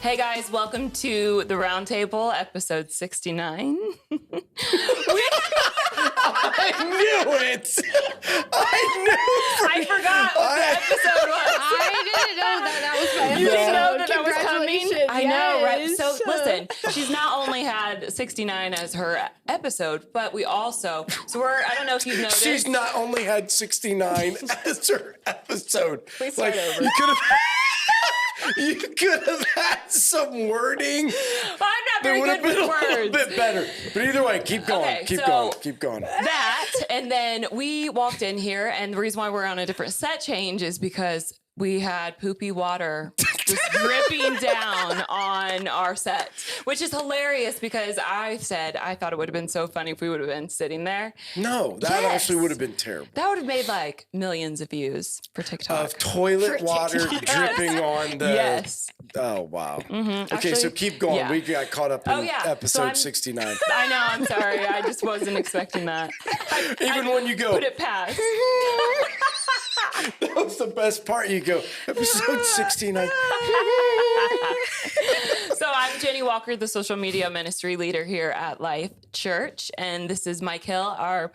Hey guys, welcome to the RoundTable, episode 69. I knew it. I forgot what the episode was. I didn't know that was my episode. You didn't know that was coming? Congratulations. I know, right? Yes. So listen, she's not only had 69 as her episode, but we also, I don't know if you've noticed. She's not only had 69 as her episode. Please start over. You could have had some wording. I'm not very good with a words. little bit better. But either way, keep going. Okay, keep going. That, and then we walked in here, and the reason why we're on a different set change is because we had poopy water just dripping down on our set, which is hilarious because I thought it would have been so funny if we would have been sitting there. No, that actually would have been terrible. That would have made like millions of views for TikTok. Of toilet water dripping on the... Yes. Oh, wow. Mm-hmm. Okay, so keep going. Yeah. We got caught up in episode 69. I know, I'm sorry. I just wasn't expecting that. Even when you go... Put it past. That was the best part. You go, episode 69. So I'm Jenny Walker, the social media ministry leader here at Life Church. And this is Mike Hill, our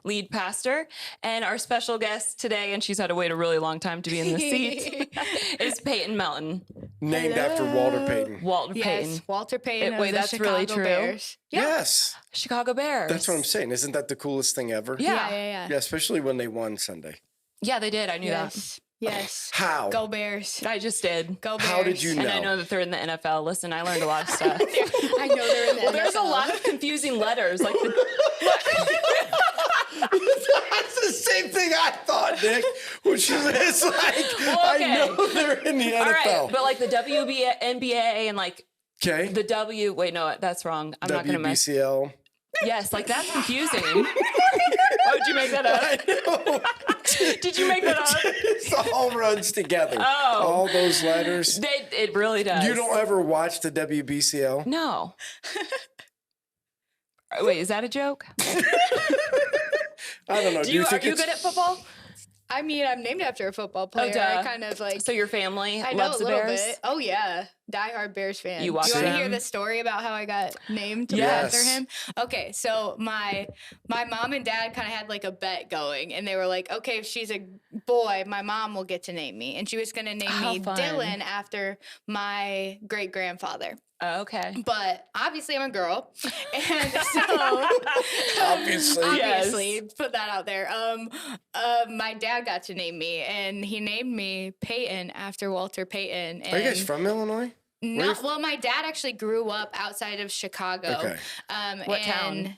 lead pastor. And our special guest today, and she's had to wait a really long time to be in the seat, is Peyton Melton. Named after Walter Payton. Payton. Walter Payton of Wait, the that's Chicago really true? Bears. Yeah. Yes. Chicago Bears. That's what I'm saying. Isn't that the coolest thing ever? Yeah. Yeah, especially when they won Sunday. Yeah, they did. I knew that. Yes. How? Go Bears. I just did. Go Bears. How did you know? And I know that they're in the NFL. Listen, I learned a lot of stuff. I know they're in the Well, there's a NFL. lot of confusing letters. Like That's the same thing I thought, Nick. Which is it's like, Well, okay. I know they're in the NFL. All right, but like the WNBA and like Okay. the wait, no, that's wrong. I'm not going to mess. WBCL. Yes, like that's confusing. Oh, did you make that up? I know. Did you make that up? It's all runs together. Oh. All those letters. It really does. You don't ever watch the WBCL? No. Wait, is that a joke? I don't know. Are you think good at football? I mean, I'm named after a football player. duh. I kind of like... So your family I know loves a the little Bears? bit. Oh, yeah. Diehard Bears fan. You watch Do you want to them? hear the story about how I got named Yes. after him? Okay, so my mom and dad kind of had like a bet going, and they were like, okay, if she's a boy, my mom will get to name me. And she was going to name How me fun. Dylan after my great-grandfather. Oh, okay. But obviously I'm a girl. And so Obviously. obviously put that out there. My dad got to name me, and he named me Peyton after Walter Payton. And Are you guys from Illinois? well, my dad actually grew up outside of Chicago. Okay. What town?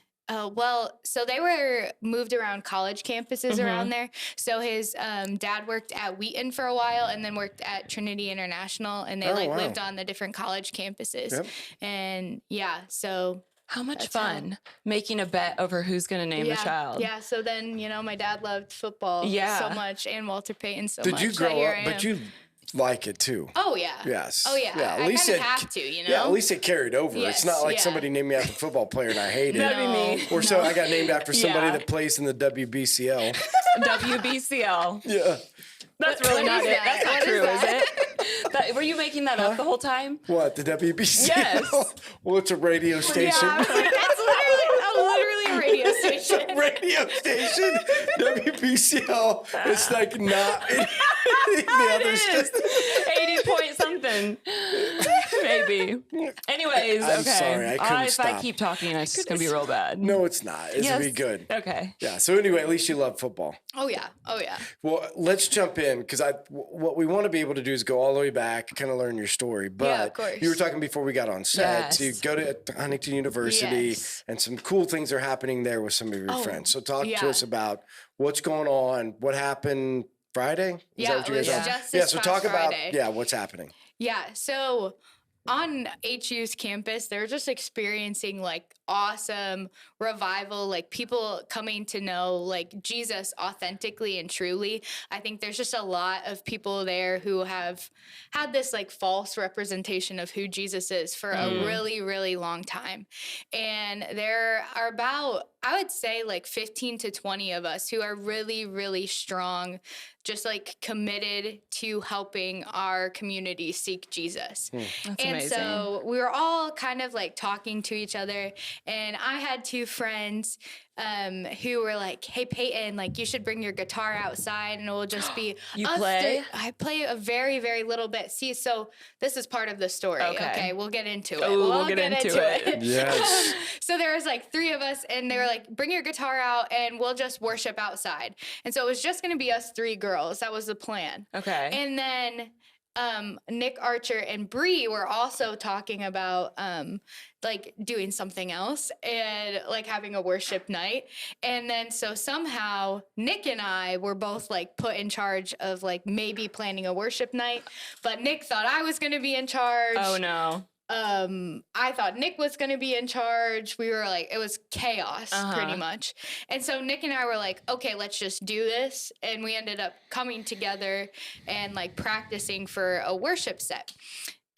So they were moved around college campuses Mm-hmm. around there. So his dad worked at Wheaton for a while, and then worked at Trinity International, and they wow. lived on the different college campuses. Yep. And so How much That's how- fun making a bet over who's going to name the child. Yeah, so then, my dad loved football so much, and Walter Payton so Did much. you that grow here up? I But am. you like it too. Oh, yeah. Yes. Oh, yeah. Yeah. At I least kind of it have to, Yeah, at least it carried over. It's Yes, not like yeah. somebody named me after a football player and I hate it. That'd be me. Or so I got named after somebody Yeah. that plays in the WBCL. WBCL. Yeah. That's really not is it. that? That's not What is true, is that? it? Were you making that up the whole time? What, the WBCL? Yes. Well, it's a radio station. That's literally a radio station. Radio station, WBCL. It's like not the other It station. is 80 point something, maybe. Anyways, I'm okay. sorry, I couldn't If I stop. keep talking, it's just gonna be real bad. No, it's not. It's Yes. gonna be good. Okay. Yeah. So anyway, at least you love football. Oh, yeah. Well, let's jump in because what we want to be able to do is go all the way back, kind of learn your story. But Yeah, of course. you were talking before we got on set. Yes. So you go to Huntington University, Yes. and some cool things are happening there with some of your friends. So talk to yeah. us about what's going on, what happened Friday. Is Yeah, that what you it was guys just Yeah. this So past talk Friday. about what's happening. Yeah, so on HU's campus, they're just experiencing like awesome revival, like people coming to know like Jesus authentically and truly. I think there's just a lot of people there who have had this like false representation of who Jesus is for a really, really long time. And there are about, I would say like 15 to 20 of us who are really, really strong just like committed to helping our community seek Jesus. That's And amazing. so we were all kind of like talking to each other, and I had two friends who were like, "Hey Peyton, like you should bring your guitar outside and it will just be You us play? I play a very, very little bit. See, so this is part of the story. Okay, we'll get into it. Oh, we'll get into it. Yes. So there was like three of us, and they were like, "Bring your guitar out and we'll just worship outside." And so it was just going to be us three girls. That was the plan. Okay. And then Nick Archer and Bree were also talking about like doing something else and like having a worship night. And then so somehow Nick and I were both like put in charge of like maybe planning a worship night, but Nick thought I was going to be in charge. Oh no. I thought Nick was going to be in charge. We were like, it was chaos pretty much. And so Nick and I were like, okay, let's just do this. And we ended up coming together and like practicing for a worship set.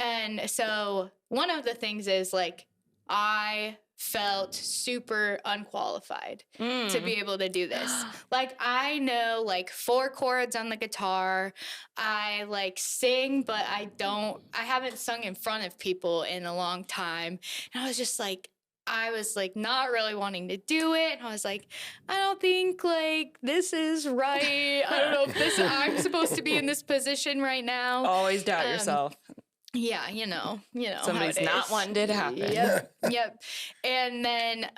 And so one of the things is like, I felt super unqualified to be able to do this. Like I know like 4 chords on the guitar. I like sing, but I haven't sung in front of people in a long time. And I was just like, I was like not really wanting to do it. And I was like, I don't think like this is right. I don't know if I'm supposed to be in this position right now. Always doubt yourself. Yeah, you know. Somebody's how it not is. wanting it to happen. Yep. And then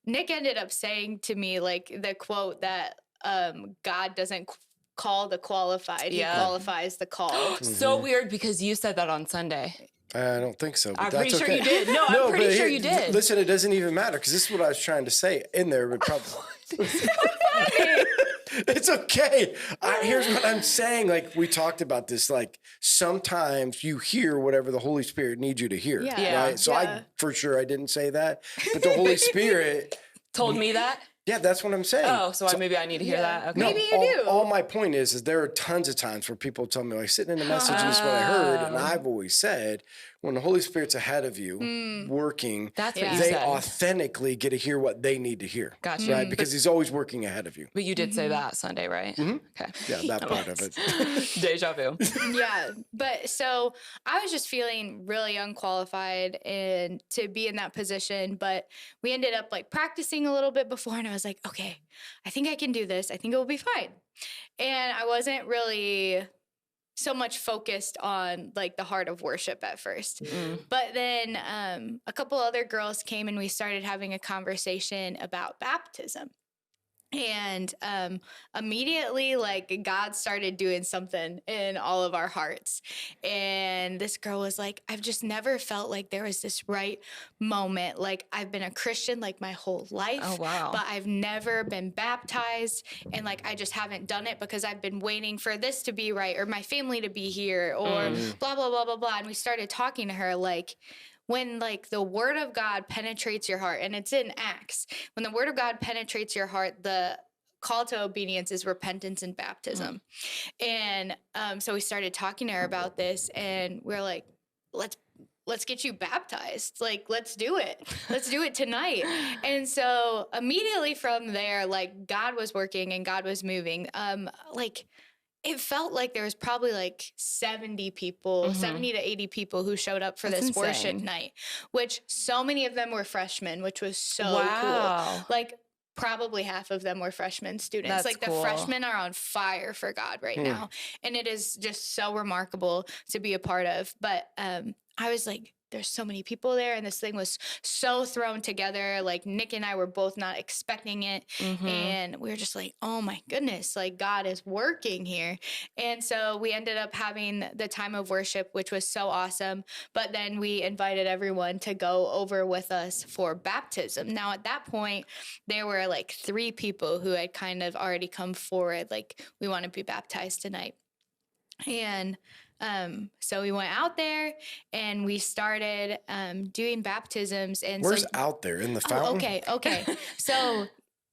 Nick ended up saying to me like the quote that God doesn't call the qualified, he qualifies the called. So weird because you said that on Sunday. I don't think so. But I'm that's pretty sure okay. you did. No, I'm pretty but sure you did. Listen, it doesn't even matter because this is what I was trying to say in there. But probably it's okay. Here's what I'm saying. Like we talked about this. Like sometimes you hear whatever the Holy Spirit needs you to hear. Yeah. Right. So I for sure I didn't say that, but the Holy Spirit Told me that? Yeah, that's what I'm saying. Oh, so maybe I need to hear that. Okay. No, Maybe you do. All my point is there are tons of times where people tell me, like, sitting in the message, and this is what I heard. And I've always said, when the Holy Spirit's ahead of you, working, That's what you they said. authentically get to hear what they need to hear. Gotcha. Right? Because he's always working ahead of you. But you did say that Sunday, right? Okay. Yeah, that part of it. Deja vu. Yeah, but so I was just feeling really unqualified and to be in that position, but we ended up like practicing a little bit before, and I was like, okay, I think I can do this. I think it will be fine. And I wasn't really so much focused on like the heart of worship at first. But then a couple other girls came and we started having a conversation about baptism. And immediately, like, God started doing something in all of our hearts. And this girl was like, I've just never felt like there was this right moment. Like, I've been a Christian, like, my whole life. Oh, wow. But I've never been baptized. And, like, I just haven't done it because I've been waiting for this to be right or my family to be here or blah, blah, blah, blah, blah. And we started talking to her, like, when like the word of God penetrates your heart, and it's in Acts, when the word of God penetrates your heart, the call to obedience is repentance and baptism. And so we started talking to her about this, and we're like, let's get you baptized. Like, let's do it. Let's do it tonight. And so immediately from there, like, God was working and God was moving. Like, it felt like there was probably like 70 people, 70 to 80 people who showed up for That's this worship insane. night, which so many of them were freshmen, which was so Wow. cool. Like, probably half of them were freshman students. That's like cool. the freshmen are on fire for God right now. And it is just so remarkable to be a part of. But I was like, there's so many people there, and this thing was so thrown together. Like, Nick and I were both not expecting it. And we were just like, oh my goodness, like, God is working here. And so we ended up having the time of worship, which was so awesome. But then we invited everyone to go over with us for baptism. Now, at that point, there were like 3 people who had kind of already come forward, like, we want to be baptized tonight. And so we went out there and we started doing baptisms. And Where's so, out there? In the fountain? okay. So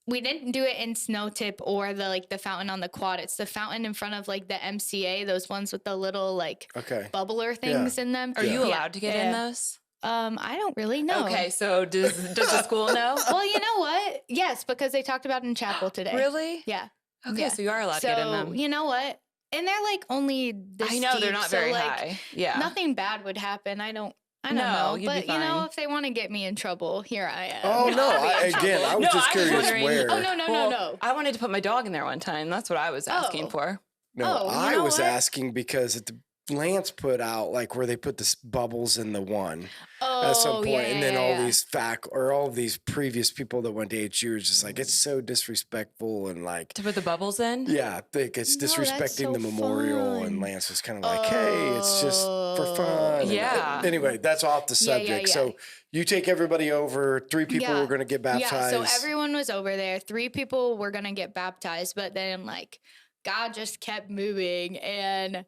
we didn't do it in Snow Tip or the fountain on the quad. It's the fountain in front of like the MCA, those ones with the little like bubbler things in them. Are you allowed to get in those? I don't really know. Okay, so does the school know? Well, you know what? Yes, because they talked about it in chapel today. Really? Yeah. Okay, Yeah. so you are allowed to So get in them. you know what? And they're like only this I know they're deep, not so, very like, high. Yeah. nothing bad would happen. I don't No, know. you'd be But you know, fine. if they want to get me in trouble, here I am. Oh no! I'll be in Again, trouble. I was No, just I was curious wondering- where. Oh no, Well, no. I wanted to put my dog in there one time. That's what I was asking Oh. for. No, Oh, you I know was what? asking because Lance put out like where they put the bubbles in the one Oh, at some point, yeah, and then yeah, all yeah. these all of these previous people that went to HU are just like it's so disrespectful and like To put the bubbles in? yeah, I think it's No, that's disrespecting so the memorial. And fun. Lance was kind of like, hey, it's just for fun. And, Yeah. anyway, that's off the Yeah, yeah, subject. yeah. So you take everybody over. 3 people Yeah. were going to get baptized. Yeah, so everyone was over there. 3 people were gonna get baptized, but then like God just kept moving, and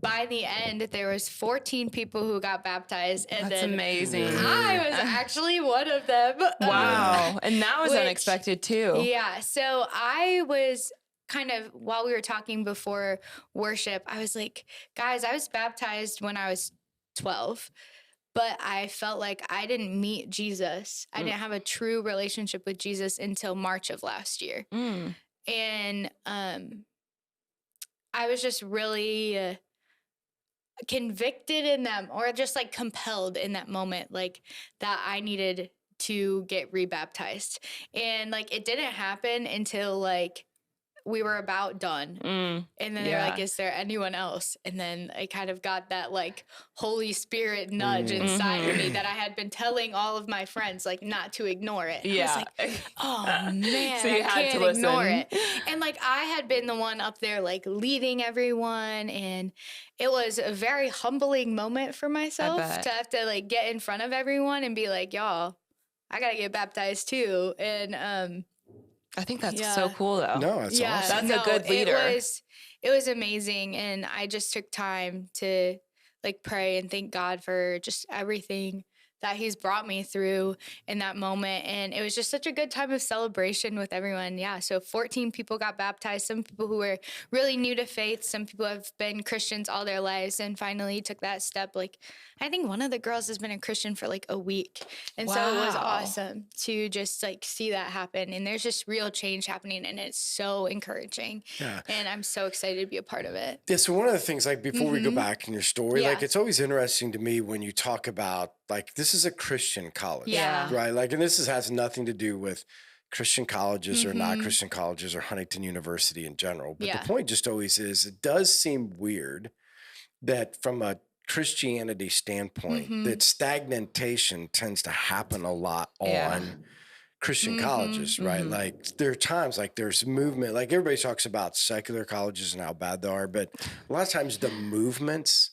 by the end there was 14 people who got baptized, and That's then amazing. I was actually one of them. Wow. And that was Which- unexpected too. Yeah, so I was kind of, while we were talking before worship, I was like, guys, I was baptized when I was 12. But I felt like I didn't meet Jesus. I didn't have a true relationship with Jesus until March of last year. Mm. And I was just really convicted in them, or just like compelled in that moment, like that I needed to get rebaptized. And like it didn't happen until like we were about done. Mm. And then they're Yeah. like, is there anyone else? And then I kind of got that like Holy Spirit nudge inside of me that I had been telling all of my friends, like not to ignore it. I was Yeah. like, oh man, So you I had to can't ignore listen. it. And like I had been the one up there like leading everyone, and it was a very humbling moment for myself bet. to have to like get in front of everyone and be like, y'all, I gotta get baptized too. And I think that's Yeah. so cool though. No, it's awesome. That's a good leader. It was amazing, and I just took time to like pray and thank God for just everything that he's brought me through in that moment. And it was just such a good time of celebration with everyone. Yeah. So 14 people got baptized, some people who were really new to faith, some people have been Christians all their lives and finally took that step. Like I think one of the girls has been a Christian for like a week. And so it was Wow. awesome to just like see that happen. And there's just real change happening, and it's so encouraging. Yeah. And I'm so excited to be a part of it. Yeah, so one of the things, like before we go back in your story, like Yeah. it's always interesting to me when you talk about like this is a Christian college, Yeah. right? Like, and has nothing to do with Christian colleges or not Christian colleges or Huntington University in general. But Yeah. the point just always is, it does seem weird that from a Christianity standpoint, that stagnation tends to happen a lot Yeah. on Christian colleges, right? Like there are times like there's movement, like everybody talks about secular colleges and how bad they are, but a lot of times the movements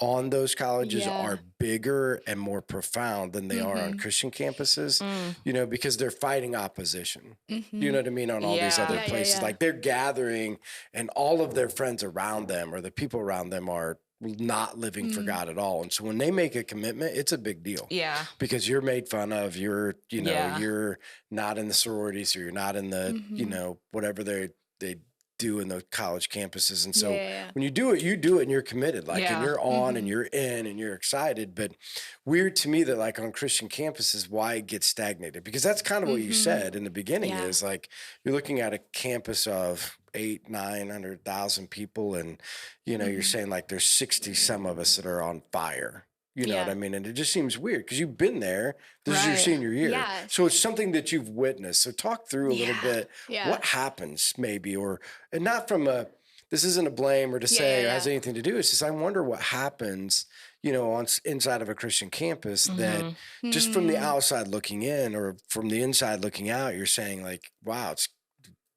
on those colleges Yeah. are bigger and more profound than they are on Christian campuses, you know, because they're fighting opposition. You know what I mean? On all these Yeah. other Yeah, yeah, places, yeah. like they're gathering and all of their friends around them or the people around them are not living for God at all. And so when they make a commitment, it's a big deal. Yeah. Because you're made fun of, you're, you know, Yeah. you're not in the sororities or you're not in the, you know, whatever they do in the college campuses. And so Yeah. when you do it and you're committed, like, and Yeah. you're on and you're in and you're excited. But weird to me that like on Christian campuses, why it gets stagnated, because that's kind of what you said in the beginning Yeah. is like, you're looking at a campus of 800,000-900,000 people. And, you know, you're saying like there's 60 some of us that are on fire. You know what Yeah. I mean? And it just seems weird because you've been there. This is your Right. senior year. Yes. So it's something that you've witnessed. So talk through a little bit Yeah. what happens maybe, and not from this isn't a blame or to Yeah, say yeah, or has yeah. anything to do. It's just, I wonder what happens, you know, inside of a Christian campus that just from the outside looking in or from the inside looking out, you're saying like, wow, it's,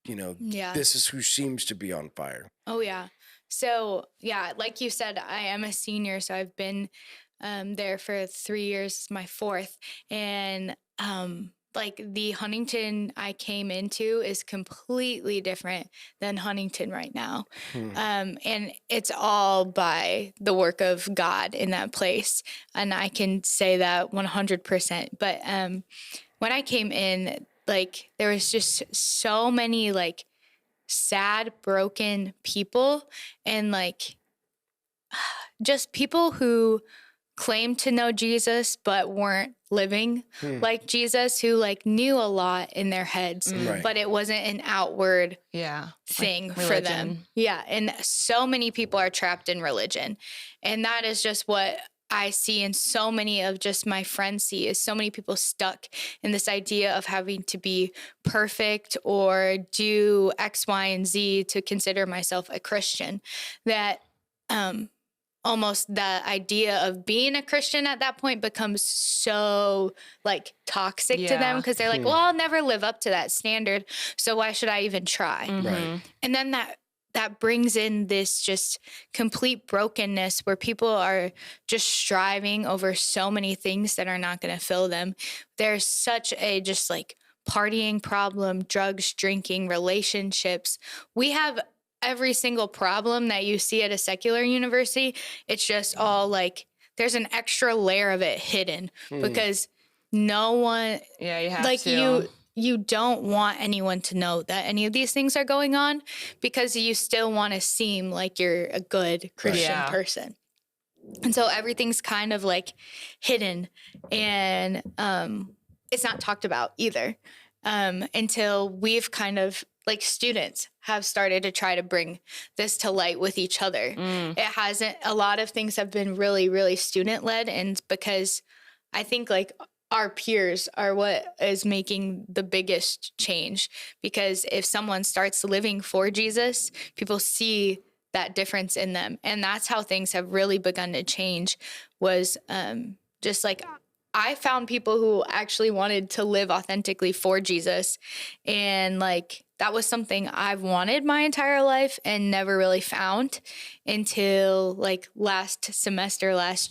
you know, Yeah. this is who seems to be on fire. Oh, yeah. So, yeah, like you said, I am a senior, so I've been there for 3 years. It's my 4th. And like the Huntington I came into is completely different than Huntington right now. And it's all by the work of God in that place. And I can say that 100%. But when I came in, like there was just so many like sad, broken people, and like just people who claimed to know Jesus but weren't living like Jesus, who like knew a lot in their heads, Right. but it wasn't an outward thing like for them. religion. Yeah. And so many people are trapped in religion. And that is just what I see, and so many of just my friends see, is so many people stuck in this idea of having to be perfect or do X, Y, and Z to consider myself a Christian, that almost the idea of being a Christian at that point becomes so like toxic to them, because they're like, well, I'll never live up to that standard, so why should I even try? Right. And then that brings in this just complete brokenness where people are just striving over so many things that are not going to fill them. There's such a just like partying problem, drugs, drinking, relationships. We have every single problem that you see at a secular university. It's just all like there's an extra layer of it hidden because no one, you have like to. You don't want anyone to know that any of these things are going on, because you still want to seem like you're a good Christian person. And so everything's kind of like hidden, and it's not talked about either until we've kind of, like, students have started to try to bring this to light with each other. It hasn't, a lot of things have been really, really student led. And because I think like our peers are what is making the biggest change, because if someone starts living for Jesus, people see that difference in them. And that's how things have really begun to change, was just like I found people who actually wanted to live authentically for Jesus. And like, that was something I've wanted my entire life and never really found until like last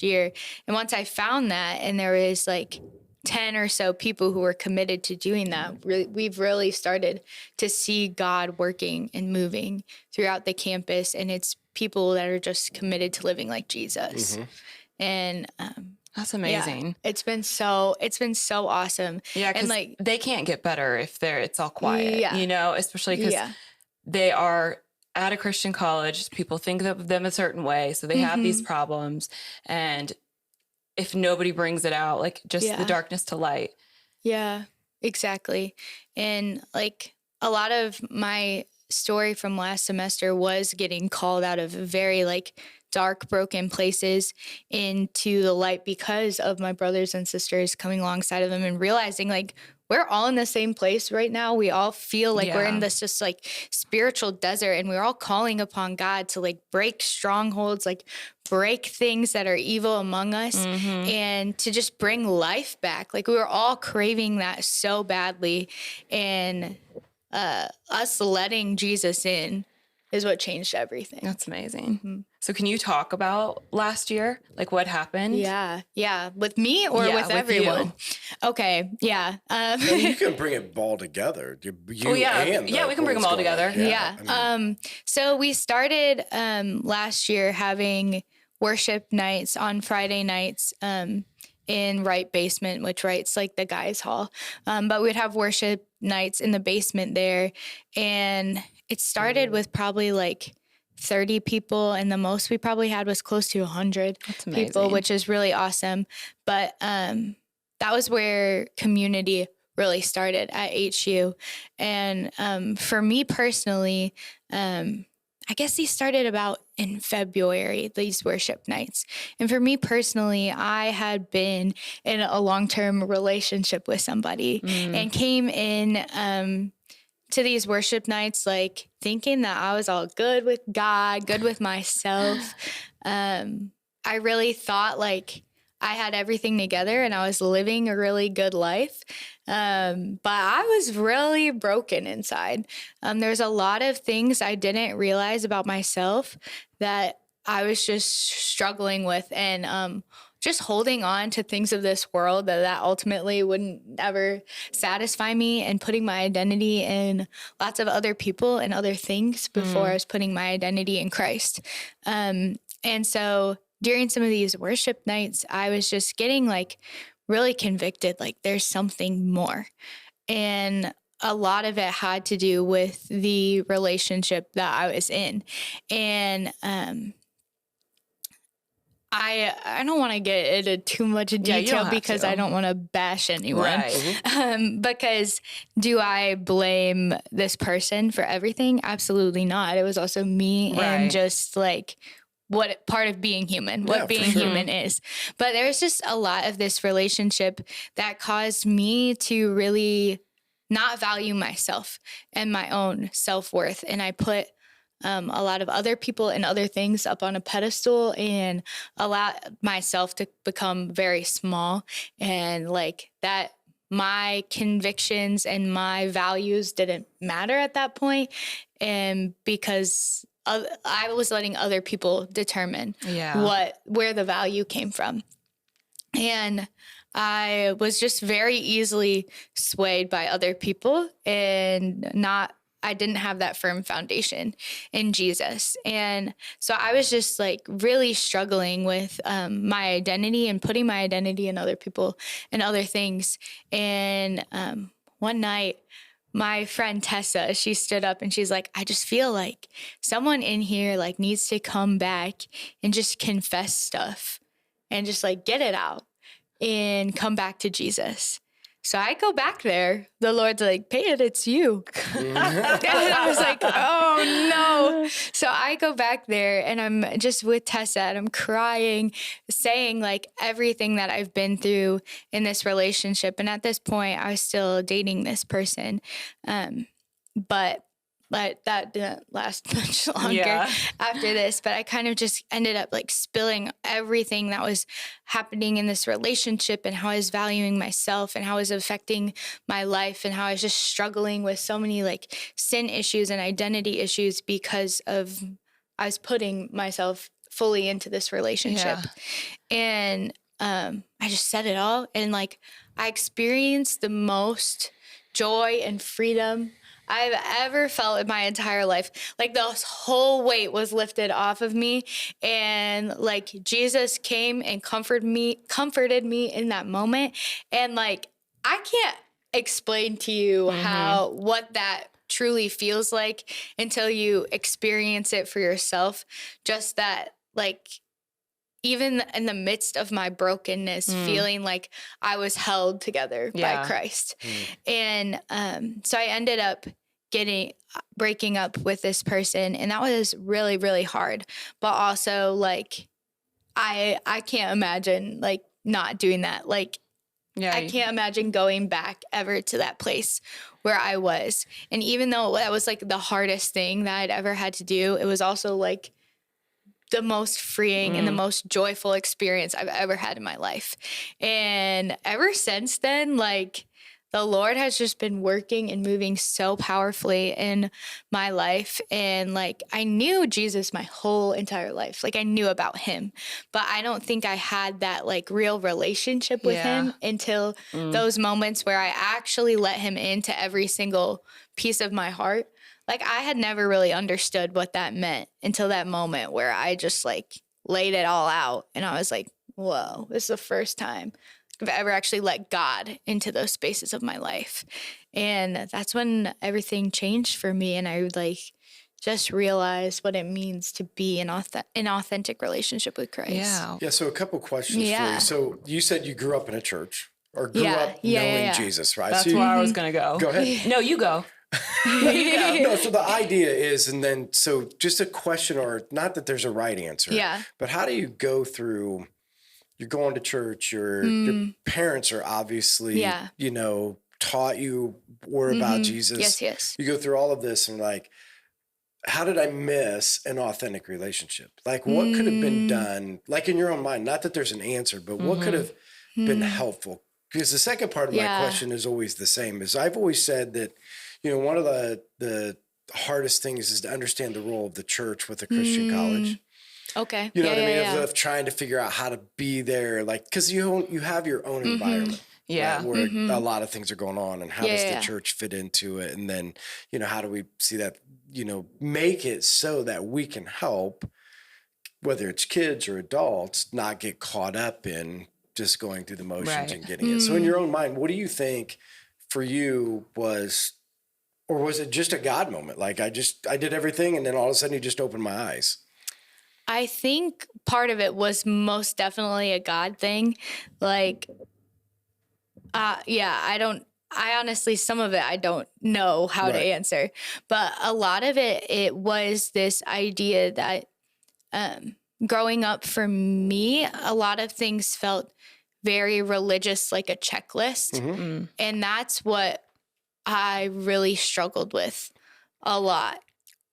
year. And once I found that, and there is like 10 or so people who were committed to doing that, we've really started to see God working and moving throughout the campus. And it's people that are just committed to living like Jesus. And that's amazing. Yeah, it's been so awesome. Yeah, because like they can't get better if it's all quiet, you know, especially because they are at a Christian college. People think of them a certain way, so they have these problems. And if nobody brings it out, like just the darkness to light. Yeah, exactly. And like a lot of my story from last semester was getting called out of very like dark, broken places into the light because of my brothers and sisters coming alongside of them and realizing like we're all in the same place right now. We all feel like we're in this just like spiritual desert, and we're all calling upon God to like break strongholds, like break things that are evil among us, and to just bring life back. Like we were all craving that so badly, and us letting Jesus in is what changed everything. That's amazing. So can you talk about last year? Like what happened? Yeah. With me or with everyone? You. Okay. Yeah. You can bring it all together. You we can bring them all together. So we started last year having worship nights on Friday nights in Wright basement, which Wright's like the guys' hall. But we'd have worship nights in the basement there. And it started with probably like 30 people, and the most we probably had was close to 100 people, which is really awesome. But that was where community really started at HU. And for me personally, I guess these started about in February, these worship nights. And for me personally, I had been in a long-term relationship with somebody and came in to these worship nights, like thinking that I was all good with God, good with myself. I really thought like I had everything together and I was living a really good life. But I was really broken inside. There's a lot of things I didn't realize about myself that I was just struggling with, and just holding on to things of this world that ultimately wouldn't ever satisfy me, and putting my identity in lots of other people and other things before I was putting my identity in Christ. And so during some of these worship nights, I was just getting like really convicted, like there's something more. And a lot of it had to do with the relationship that I was in. And I don't want to get into too much you detail don't have because to. I don't want to bash anyone. Right. Because do I blame this person for everything? Absolutely not. It was also me Right. and just like what part of being human, Yeah, what for being sure. human is. But there's just a lot of this relationship that caused me to really not value myself and my own self-worth. And I put a lot of other people and other things up on a pedestal and allow myself to become very small, and like that my convictions and my values didn't matter at that point, and because I was letting other people determine where the value came from. And I was just very easily swayed by other people, and I didn't have that firm foundation in Jesus. And so I was just like really struggling with my identity and putting my identity in other people and other things. And one night, my friend Tessa, she stood up and she's like, I just feel like someone in here like needs to come back and just confess stuff and just like get it out and come back to Jesus. So I go back there. The Lord's like, Peyton, it's you. And I was like, oh no. So I go back there and I'm just with Tessa and I'm crying, saying like everything that I've been through in this relationship. And at this point, I was still dating this person. But that didn't last much longer after this. But I kind of just ended up like spilling everything that was happening in this relationship and how I was valuing myself and how it was affecting my life and how I was just struggling with so many like sin issues and identity issues because of I was putting myself fully into this relationship. And I just said it all. And like I experienced the most joy and freedom I've ever felt in my entire life. Like the whole weight was lifted off of me, and like Jesus came and comforted me in that moment. And like I can't explain to you what that truly feels like until you experience it for yourself. Just that like even in the midst of my brokenness, feeling like I was held together by Christ. And so I ended up breaking up with this person. And that was really, really hard. But also like, I can't imagine like not doing that. Like, I can't imagine going back ever to that place where I was. And even though that was like the hardest thing that I'd ever had to do, it was also like the most freeing and the most joyful experience I've ever had in my life. And ever since then, like the Lord has just been working and moving so powerfully in my life. And like, I knew Jesus my whole entire life. Like I knew about him, but I don't think I had that like real relationship with him until those moments where I actually let him into every single piece of my heart. Like I had never really understood what that meant until that moment where I just like laid it all out. And I was like, whoa, this is the first time I've ever actually let God into those spaces of my life. And that's when everything changed for me. And I like just realized what it means to be in an authentic relationship with Christ. Yeah. So a couple questions for you. So you said you grew up in a church or grew up knowing Jesus, right? That's so where I was going to go. Go ahead. No, you go. No, so the idea is, and then, so just a question, or not that there's a right answer, but how do you go through, you're going to church, your parents are obviously, you know, taught you were about Jesus. Yes. You go through all of this and like, how did I miss an authentic relationship? Like what could have been done, like in your own mind, not that there's an answer, but what could have been helpful? Because the second part of my question is always the same, is I've always said that, you know, one of the hardest things is to understand the role of the church with a Christian college. Okay. You know what I mean? Of trying to figure out how to be there, like, because you have your own environment. Right, where a lot of things are going on, and how does the church fit into it? And then, you know, how do we see that, you know, make it so that we can help, whether it's kids or adults, not get caught up in just going through the motions and getting it. So in your own mind, what do you think for you was, or was it just a God moment? Like I did everything and then all of a sudden you just opened my eyes. I think part of it was most definitely a God thing. Like, I honestly, some of it I don't know how to Right. answer, but a lot of it was this idea that growing up for me, a lot of things felt very religious, like a checklist. And that's what I really struggled with a lot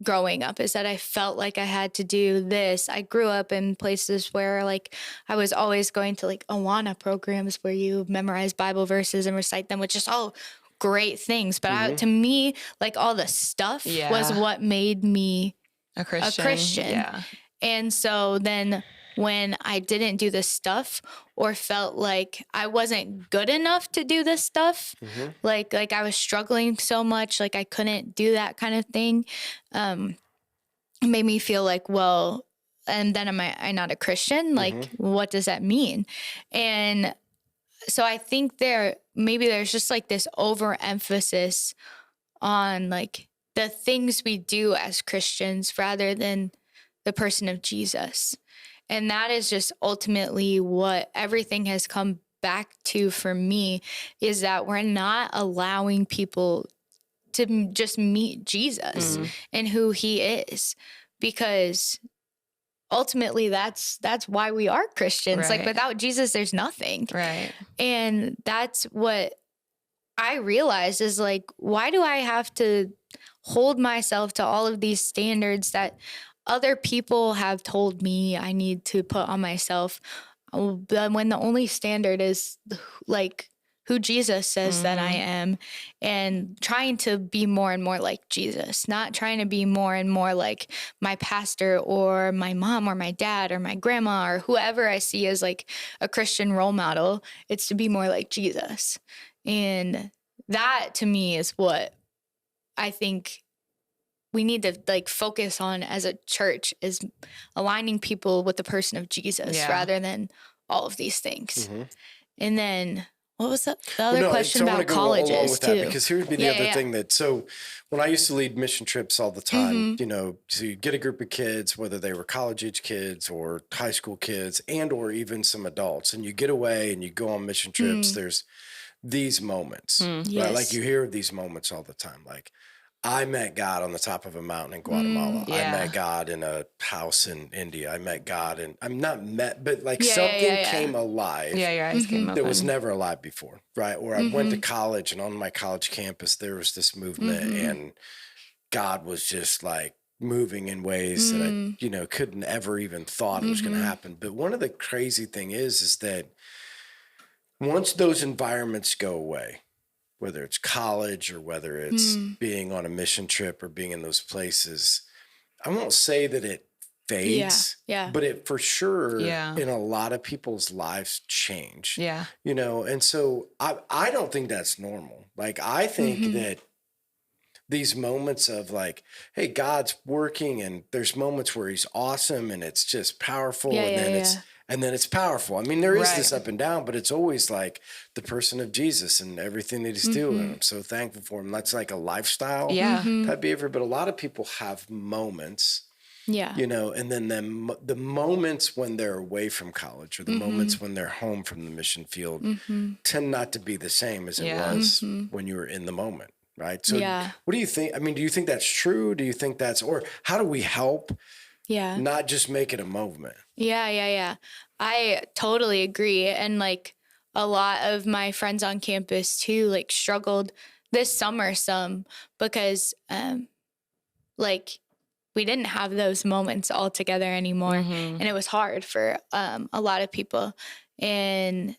growing up, is that I felt like I had to do this. I grew up in places where like I was always going to like Awana programs where you memorize Bible verses and recite them, which is all great things. But to me, like all the stuff was what made me A Christian. a Christian. Yeah. And so then when I didn't do this stuff or felt like I wasn't good enough to do this stuff, like I was struggling so much, like I couldn't do that kind of thing, it made me feel like, well, and then am I not a Christian? Like, what does that mean? And so I think there's just like this overemphasis on like the things we do as Christians rather than the person of Jesus. And that is just ultimately what everything has come back to for me, is that we're not allowing people to just meet Jesus and who he is, because ultimately that's why we are Christians. Right. Like without Jesus, there's nothing. Right. And that's what I realized is like, why do I have to hold myself to all of these standards that other people have told me I need to put on myself, when the only standard is like who Jesus says that I am, and trying to be more and more like Jesus, not trying to be more and more like my pastor or my mom or my dad or my grandma or whoever I see as like a Christian role model. It's to be more like Jesus. And that to me is what I think we need to like focus on as a church, is aligning people with the person of Jesus rather than all of these things. And then what was the other question so I wanna about go along colleges with too? that, because here's the other thing that, so when I used to lead mission trips all the time, you know, so you get a group of kids, whether they were college age kids or high school kids and or even some adults, and you get away and you go on mission trips, there's these moments, right? Like you hear of these moments all the time. Like, I met God on the top of a mountain in Guatemala. I met God in a house in India. I met God, and I'm not met, but like something came alive. Yeah, your eyes came open. That was never alive before, right? Or I went to college, and on my college campus, there was this movement, and God was just like moving in ways that I, you know, couldn't ever even thought it was going to happen. But one of the crazy thing is that once those environments go away, whether it's college or whether it's being on a mission trip or being in those places, I won't say that it fades, but it for sure in a lot of people's lives change. Yeah. You know, and so I don't think that's normal. Like, I think that these moments of like, hey, God's working, and there's moments where he's awesome and it's just powerful, and then it's powerful. I mean, there is this up and down, but it's always like the person of Jesus and everything that he's doing. I'm so thankful for him. That's like a lifestyle type behavior. But a lot of people have moments, you know, and then the moments when they're away from college, or the moments when they're home from the mission field, tend not to be the same as it was when you were in the moment. Right. So what do you think? I mean, do you think that's true? Do you think that's, or how do we help not just make it a movement? Yeah. I totally agree. And like a lot of my friends on campus too, like struggled this summer some, because like we didn't have those moments all together anymore. And it was hard for a lot of people. And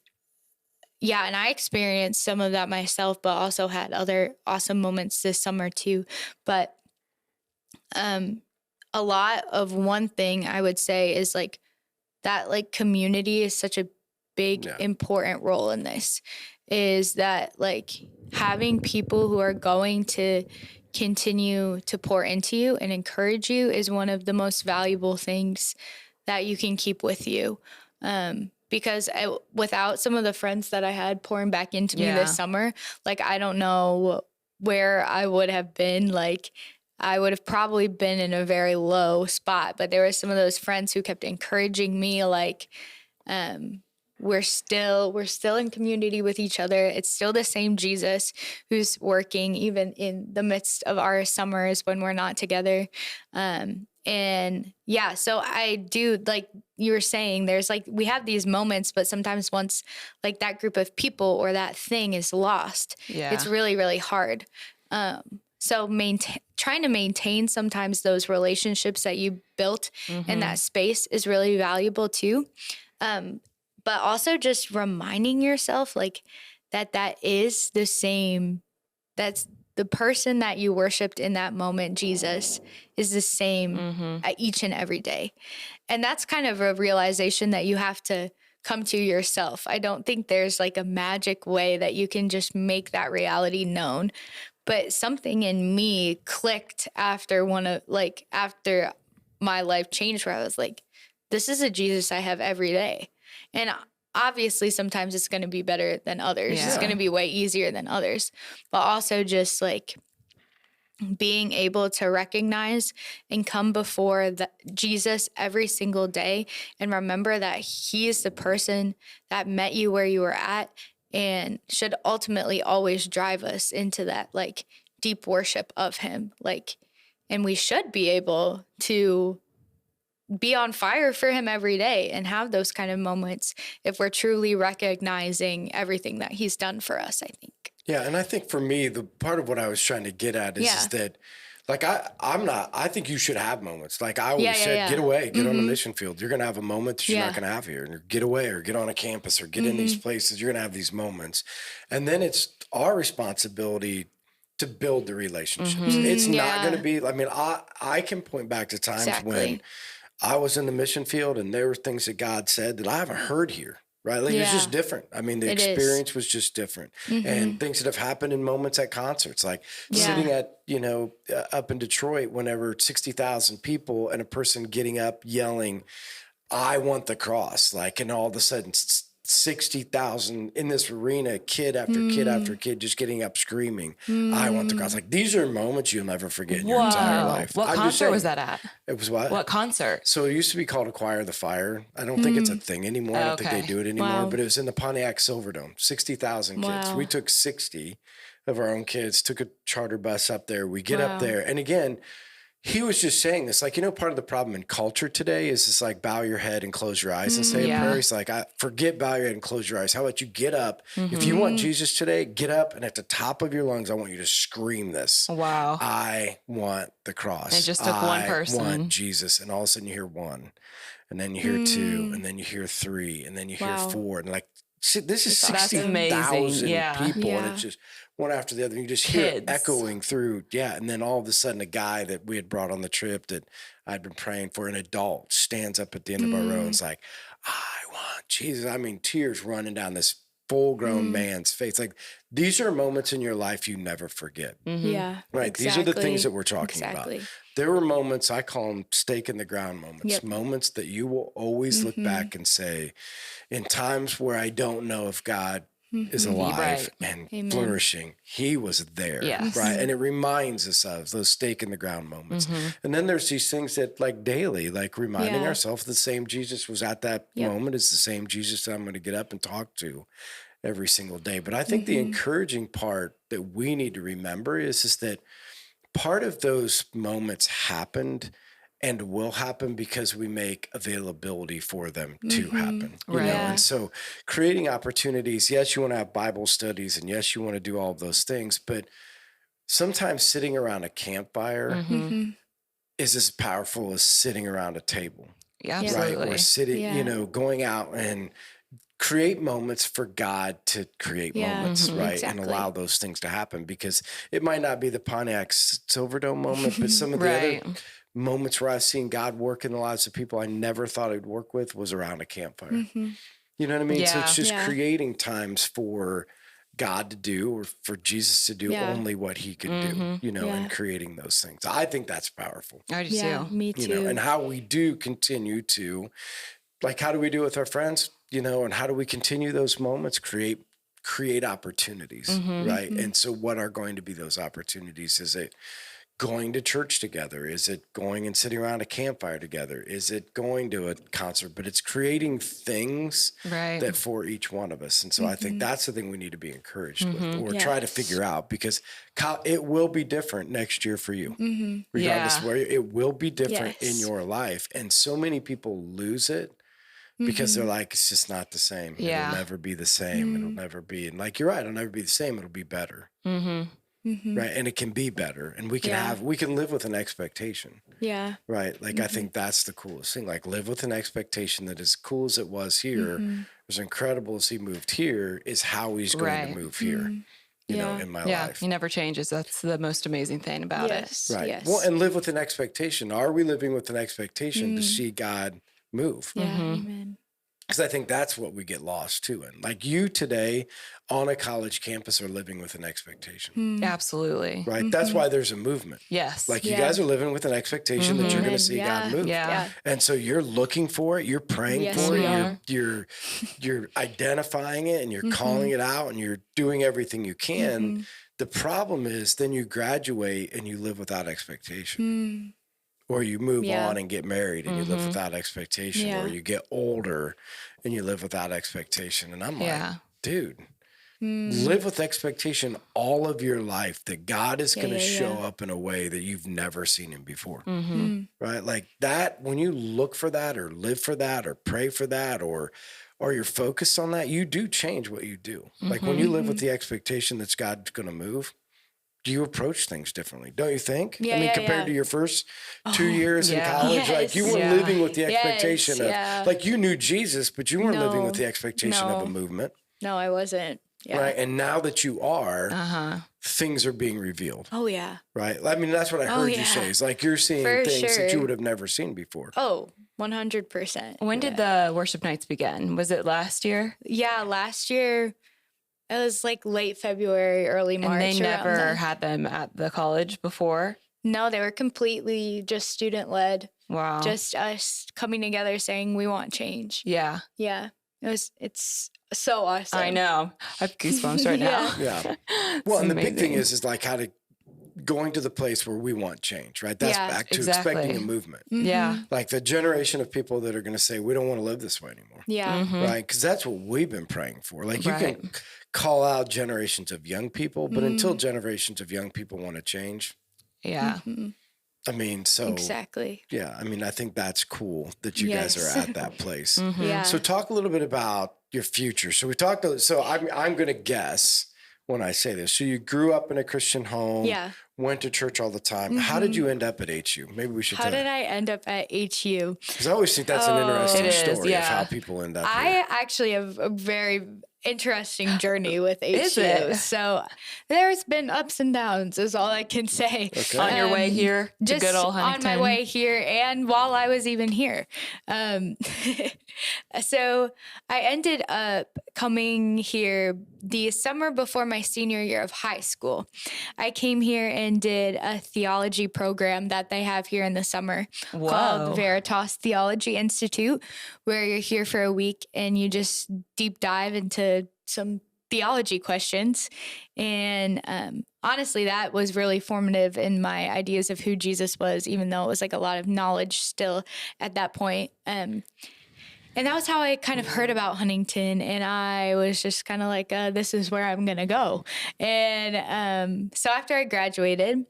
and I experienced some of that myself, but also had other awesome moments this summer too. But a lot of one thing I would say is like that, like community is such a big, important role in this, is that like having people who are going to continue to pour into you and encourage you is one of the most valuable things that you can keep with you. Because without some of the friends that I had pouring back into me this summer, like I don't know where I would have been like I would have probably been in a very low spot. But there were some of those friends who kept encouraging me, like, we're still in community with each other. It's still the same Jesus who's working even in the midst of our summers when we're not together. And yeah, so I do, like you were saying, there's like, we have these moments, but sometimes once like that group of people or that thing is lost, it's really, really hard. So trying to maintain sometimes those relationships that you built in that space is really valuable too. But also just reminding yourself like that is the same, that's the person that you worshiped in that moment, Jesus, is the same each and every day. And that's kind of a realization that you have to come to yourself. I don't think there's like a magic way that you can just make that reality known. But something in me clicked after after my life changed, where I was like, this is a Jesus I have every day. And obviously sometimes it's going to be better than others. It's going to be way easier than others. But also just like being able to recognize and come before Jesus every single day and remember that he is the person that met you where you were at and should ultimately always drive us into that like deep worship of him. Like, and we should be able to be on fire for him every day and have those kind of moments if we're truly recognizing everything that he's done for us, I think. Yeah. And I think for me, the part of what I was trying to get at is that, like, I think you should have moments. Like I always said, get away, get on the mission field. You're going to have a moment that you're not going to have here. And get away or get on a campus or get in these places. You're going to have these moments. And then it's our responsibility to build the relationships. It's not going to be, I mean, I can point back to times when I was in the mission field and there were things that God said that I haven't heard here. Right. Like it's just different. I mean, the experience was just different and things that have happened in moments at concerts, like sitting at, up in Detroit, whenever 60,000 people and a person getting up yelling, I want the cross, like, and all of a sudden 60,000 in this arena, kid after kid after kid, just getting up screaming, I want the cross. Like these are moments you'll never forget in your entire life. What concert was that at? It was what? What concert? So it used to be called Acquire the Fire. I don't think it's a thing anymore. I don't think they do it anymore, but it was in the Pontiac Silverdome, 60,000 kids. We took 60 of our own kids, took a charter bus up there. We get up there. And again, he was just saying this, like, part of the problem in culture today is just like bow your head and close your eyes and say a prayer. He's like, forget bow your head and close your eyes. How about you get up? If you want Jesus today, get up and at the top of your lungs, I want you to scream this. Wow. I want the cross. It just took one person. I want Jesus. And all of a sudden you hear one and then you hear two and then you hear three and then you hear four. And like, this is 60,000 people and it's just one after the other. You just hear it echoing through. Yeah. And then all of a sudden a guy that we had brought on the trip that I'd been praying for, an adult, stands up at the end of our row and is like, I want Jesus. I mean, tears running down this full-grown man's face. Like these are moments in your life you never forget. Yeah. Right. Exactly. These are the things that we're talking about. There were moments, I call them stake in the ground moments, moments that you will always look back and say, in times where I don't know if God is alive and flourishing, he was there, right? And it reminds us of those stake in the ground moments. And then there's these things that like daily, like reminding ourselves the same Jesus was at that moment is the same Jesus that I'm going to get up and talk to every single day. But I think the encouraging part that we need to remember is that part of those moments happened and will happen because we make availability for them to happen. You know? And so creating opportunities, yes, you want to have Bible studies and yes, you want to do all of those things, but sometimes sitting around a campfire is as powerful as sitting around a table. Yeah, absolutely. Right? Or sitting, going out and create moments for God to create moments, right? And allow those things to happen because it might not be the Pontiac Silverdome moment, but some of the other moments where I've seen God work in the lives of people I never thought I'd work with was around a campfire. You know what I mean? So it's just creating times for God to do or for Jesus to do only what he could do, and creating those things. I think that's powerful. I do too. Me too. And how we do continue to, like, how do we do with our friends, and how do we continue those moments, create opportunities, right? And so what are going to be those opportunities? Is it going to church together? Is it going and sitting around a campfire together? Is it going to a concert? But it's creating things that for each one of us. And so I think that's the thing we need to be encouraged with, or try to figure out, because it will be different next year for you, regardless of where it will be different in your life. And so many people lose it because they're like, it's just not the same. It'll never be the same. It'll never be. And like, you're right, it'll never be the same. It'll be better. Right. And it can be better. And we can we can live with an expectation. Yeah. Right. Like, I think that's the coolest thing. Like, live with an expectation that as cool as it was here, as incredible as he moved here, is how he's going to move here. You know, in my life. He never changes. That's the most amazing thing about it. Right. Yes. Well, and live with an expectation. Are we living with an expectation to see God move? Yeah. Amen. Because I think that's what we get lost too in. Like, you today on a college campus are living with an expectation. Absolutely. Right? That's why there's a movement. Yes. Like, you guys are living with an expectation that you're going to see God move. Yeah. And so you're looking for it, you're praying for it, you're identifying it, and you're calling it out, and you're doing everything you can. The problem is then you graduate and you live without expectation. Or you move on and get married and you live without expectation. Or you get older and you live without expectation. And I'm like, dude, live with expectation all of your life that God is going to show up in a way that you've never seen him before. Right? Like that, when you look for that or live for that or pray for that, or you're focused on that, you do change what you do. Like, when you live with the expectation that God's going to move, you approach things differently, don't you think? I mean, compared to your first 2 years in college, like, you weren't living with the expectation of, like, you knew Jesus, but you weren't living with the expectation of a movement. No, I wasn't. Right. And now that you are, things are being revealed. Oh, yeah. Right. I mean, that's what I heard you say. It's like you're seeing things that you would have never seen before. Oh, 100%. When did the worship nights begin? Was it last year? Yeah, last year. It was like late February, early March. And they never had them at the college before? No, they were completely just student-led. Wow. Just us coming together saying we want change. Yeah. Yeah. It's so awesome. I know. I have goosebumps right now. Yeah. Well, and the big thing is like how to going to the place where we want change, right? That's back to expecting a movement. Yeah. Like the generation of people that are going to say, we don't want to live this way anymore. Yeah. Right? Because that's what we've been praying for. Like, you can call out generations of young people, but until generations of young people want to change. Yeah. I mean, so. Exactly. Yeah. I mean, I think that's cool that you guys are at that place. Yeah. So talk a little bit about your future. So we talked, so I'm going to guess when I say this. So you grew up in a Christian home. Yeah. Went to church all the time. How did you end up at HU? Maybe we should How did I end up at HU? Because I always think that's an interesting story of how people end up here. I actually have a very interesting journey with HU. Is it? So there's been ups and downs is all I can say. Okay. On your way here to just good old Huntington? on my way here and while I was even here. So I ended up coming here the summer before my senior year of high school. I came here and did a theology program that they have here in the summer called Veritas Theology Institute, where you're here for a week and you just deep dive into some theology questions. And honestly, that was really formative in my ideas of who Jesus was, even though it was like a lot of knowledge still at that point. And that was how I kind of heard about Huntington. And I was just kind of like, this is where I'm going to go. And so after I graduated,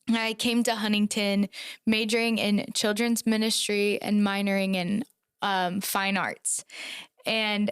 I came to Huntington majoring in children's ministry and minoring in fine arts. And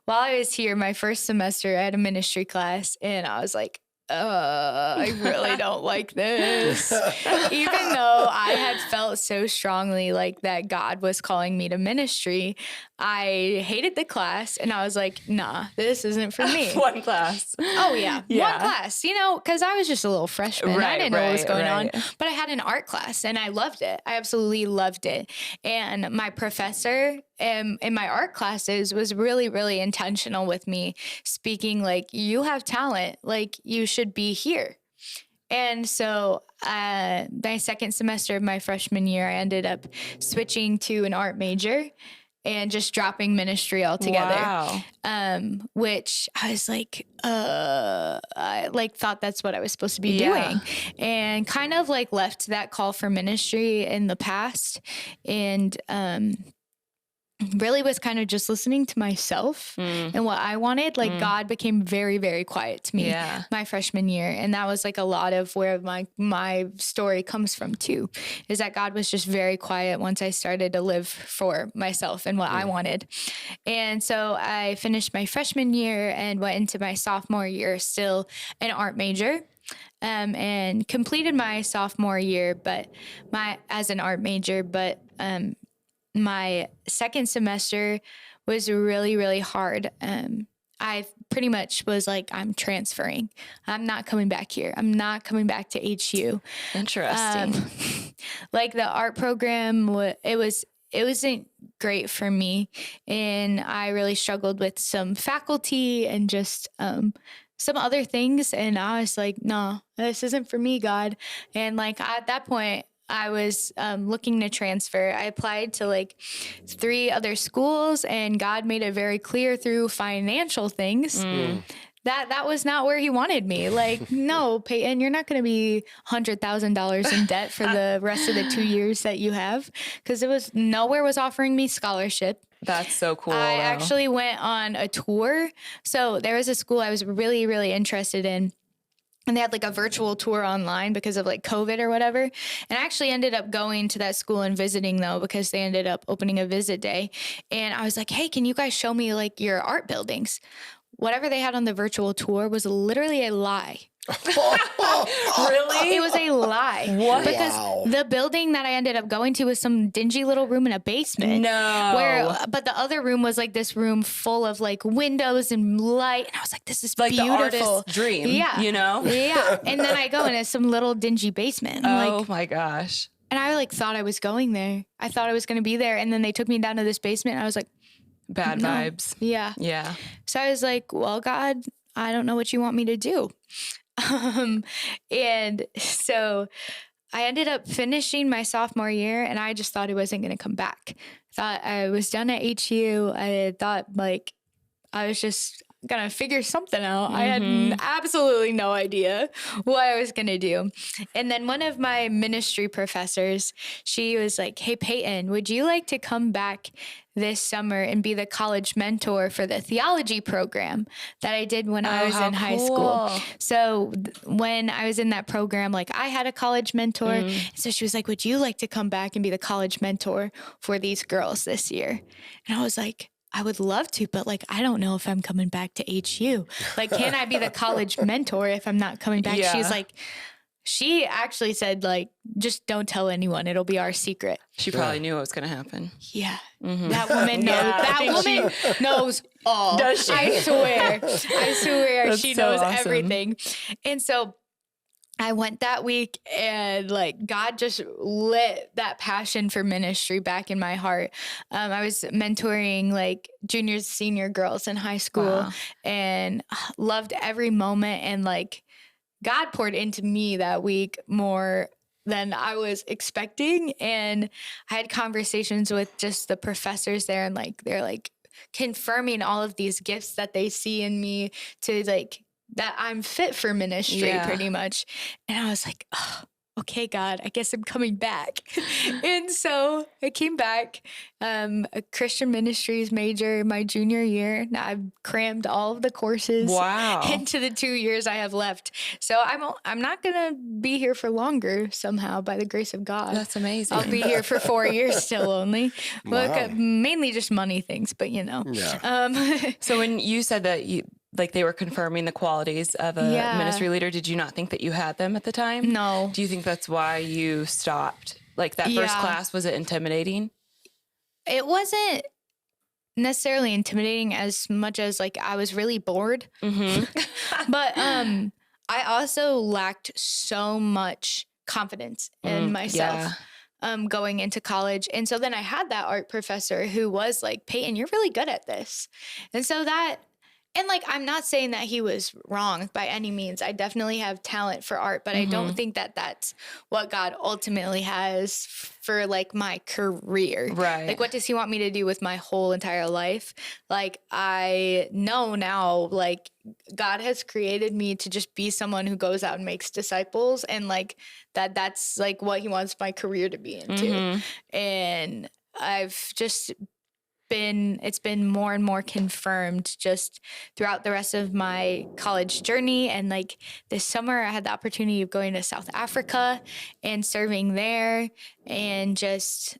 while I was here, my first semester, I had a ministry class, and I was like, I really don't like this. Even though I had felt so strongly like that God was calling me to ministry, I hated the class, and I was like, nah, this isn't for me. One class. Oh, yeah. One class, you know, because I was just a little freshman. I didn't know what was going on. But I had an art class, and I loved it. I absolutely loved it. And my professor in my art classes was really, really intentional with me, speaking like, you have talent, like you should be here. And so my second semester of my freshman year, I ended up switching to an art major. and just dropping ministry altogether. Wow. Which I was like, I like thought that's what I was supposed to be Yeah. doing, and kind of like left that call for ministry in the past, and really was kind of just listening to myself and what I wanted. Like God became very, very quiet to me my freshman year. And that was like a lot of where my story comes from too, is that God was just very quiet once I started to live for myself and what I wanted. And so I finished my freshman year and went into my sophomore year, still an art major. And completed my sophomore year, as an art major, but, my second semester was really, really hard. I pretty much was like, I'm transferring. I'm not coming back here. I'm not coming back to HU. Interesting. Like the art program, it wasn't great for me. And I really struggled with some faculty and just, some other things. And I was like, no, this isn't for me, God. And like at that point, I was looking to transfer. I applied to like 3 other schools, and God made it very clear through financial things that was not where he wanted me. Like, no, Peyton, you're not going to be $100,000 in debt for the rest of the 2 years that you have, because nowhere was offering me scholarship. That's so cool. I though. actually went on a tour. So there was a school I was really, really interested in. And they had like a virtual tour online because of like COVID or whatever. And I actually ended up going to that school and visiting though, because they ended up opening a visit day. And I was like, hey, can you guys show me like your art buildings? Whatever they had on the virtual tour was literally a lie. Really? It was a lie. What? Because the building that I ended up going to was some dingy little room in a basement. No. But the other room was like this room full of like windows and light. And I was like, this is Like beautiful. the artist's dream. Yeah. You know? Yeah. And then I go and it's some little dingy basement. I'm Oh like, my gosh. and I like thought I was going there. I thought I was going to be there. And then they took me down to this basement. And I was like, Bad no. vibes. Yeah. Yeah. So I was like, well, God, I don't know what you want me to do. And so I ended up finishing my sophomore year, and I just thought I wasn't going to come back. Thought I was done at HU. I thought like I was just going to figure something out. I had absolutely no idea what I was going to do. And then one of my ministry professors, she was like, hey, Peyton, would you like to come back this summer and be the college mentor for the theology program that I did when I was in high school? So when I was in that program, like I had a college mentor. So she was like, would you like to come back and be the college mentor for these girls this year? And I was like, I would love to, but like, I don't know if I'm coming back to HU. Like, can I be the college mentor if I'm not coming back? Yeah. She's like, she actually said like, just don't tell anyone. It'll be our secret. She probably knew what was going to happen. Yeah. That woman knows. Yeah, That woman knows all. Does she? I swear. That's She so knows awesome. everything. And so I went that week, and like God just lit that passion for ministry back in my heart. I was mentoring like junior, senior girls in high school and loved every moment. And like God poured into me that week more than I was expecting. And I had conversations with just the professors there, and like they're like confirming all of these gifts that they see in me to like that I'm fit for ministry pretty much. And I was like, oh, okay, God, I guess I'm coming back. And so I came back, a Christian ministries major my junior year. Now I've crammed all of the courses into the 2 years I have left. So I'm not going to be here for longer somehow by the grace of God. That's amazing. I'll be here for 4 years still only. Wow. Look, mainly just money things, but you know. Yeah. So when you said that like they were confirming the qualities of a ministry leader, did you not think that you had them at the time? No. Do you think that's why you stopped? Like that first class, was it intimidating? It wasn't necessarily intimidating as much as like I was really bored. But I also lacked so much confidence in myself. Going into college. And so then I had that art professor who was like, Peyton, you're really good at this. And so that And like, I'm not saying that he was wrong by any means. I definitely have talent for art, but I don't think that that's what God ultimately has for like my career. Right. Like, what does he want me to do with my whole entire life? Like, I know now, like, God has created me to just be someone who goes out and makes disciples, and like that's like what he wants my career to be into. And I've just it's been more and more confirmed just throughout the rest of my college journey. And like this summer, I had the opportunity of going to South Africa and serving there, and just,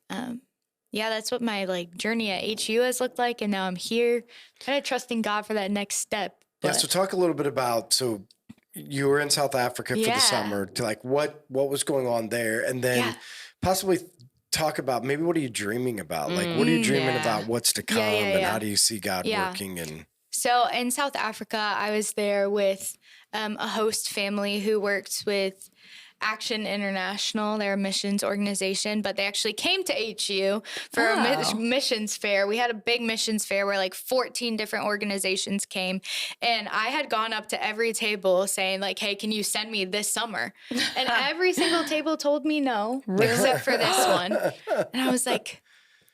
that's what my like journey at HU has looked like. And now I'm here, kind of trusting God for that next step. Yeah. So talk a little bit about, so you were in South Africa for the summer, to like what was going on there, and then possibly talk about maybe what are you dreaming about? Like, what are you dreaming about? What's to come, and how do you see God working? And so in South Africa, I was there with a host family who works with Action International. They're a missions organization, but they actually came to HU for a missions fair. We had a big missions fair where like 14 different organizations came, and I had gone up to every table saying like, hey, can you send me this summer? And every single table told me no, except for this one. And I was like,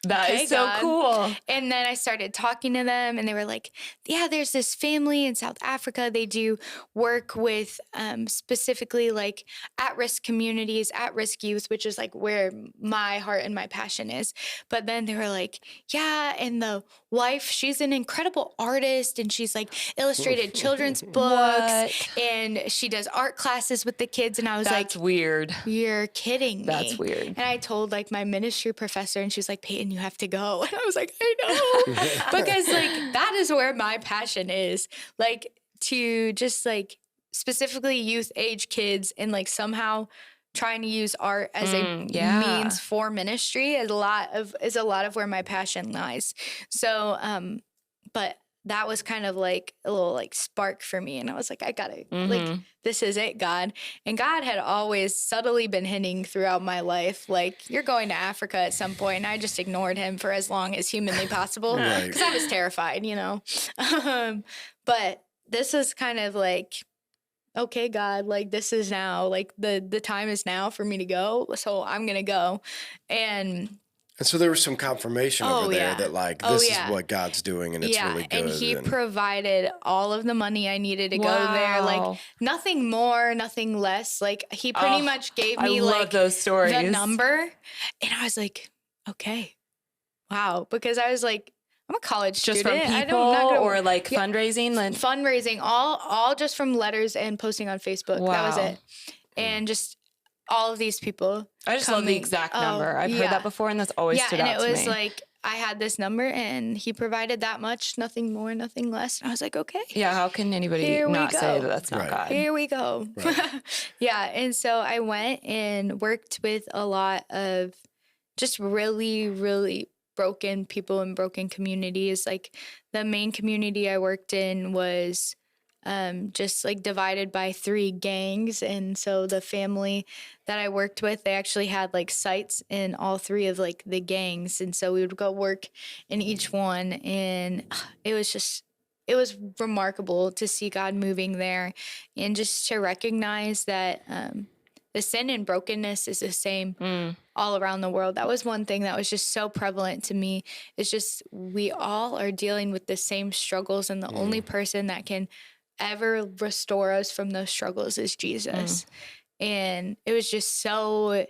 that is so cool. And then I started talking to them, and they were like, yeah, there's this family in South Africa. They do work with specifically like at-risk communities, at-risk youth, which is like where my heart and my passion is. But then they were like, yeah, and the wife, she's an incredible artist, and she's like illustrated children's books, and she does art classes with the kids. And I was like, that's weird. You're kidding me. That's weird. And I told like my ministry professor, and she's like, Peyton, you have to go. And I was like, I know. Because like that is where my passion is. Like to just like specifically youth age kids, and like somehow trying to use art as a means for ministry is a lot of where my passion lies. So but that was kind of like a little like spark for me. And I was like, I gotta like, this is it, God. And God had always subtly been hinting throughout my life, like, you're going to Africa at some point. And I just ignored him for as long as humanly possible because I was terrified, you know? But this is kind of like, okay, God, like this is now, like the time is now for me to go. So I'm going to go. And so there was some confirmation over there that like, this is what God's doing, and it's really good. And he provided all of the money I needed to go there. Like nothing more, nothing less. Like he pretty much gave me like those stories. The number. And I was like, okay, wow. Because I was like, I'm a college just student. From people or like fundraising? Fundraising, all just from letters and posting on Facebook. Wow. That was it. And just all of these people. I just love the exact number. I've heard that before, and that's always stood out to me. And it was like, I had this number, and he provided that much, nothing more, nothing less. And I was like, okay. Yeah, how can anybody not say that that's not God? Here we go. Right. And so I went and worked with a lot of just really, really broken people in broken communities. Like the main community I worked in was just like divided by 3 gangs. And so the family that I worked with, they actually had like sites in all 3 of like the gangs. And so we would go work in each one. And it was remarkable to see God moving there, and just to recognize that the sin and brokenness is the same all around the world. That was one thing that was just so prevalent to me. It's just, we all are dealing with the same struggles, and the only person that can ever restore us from those struggles is Jesus. And it was just so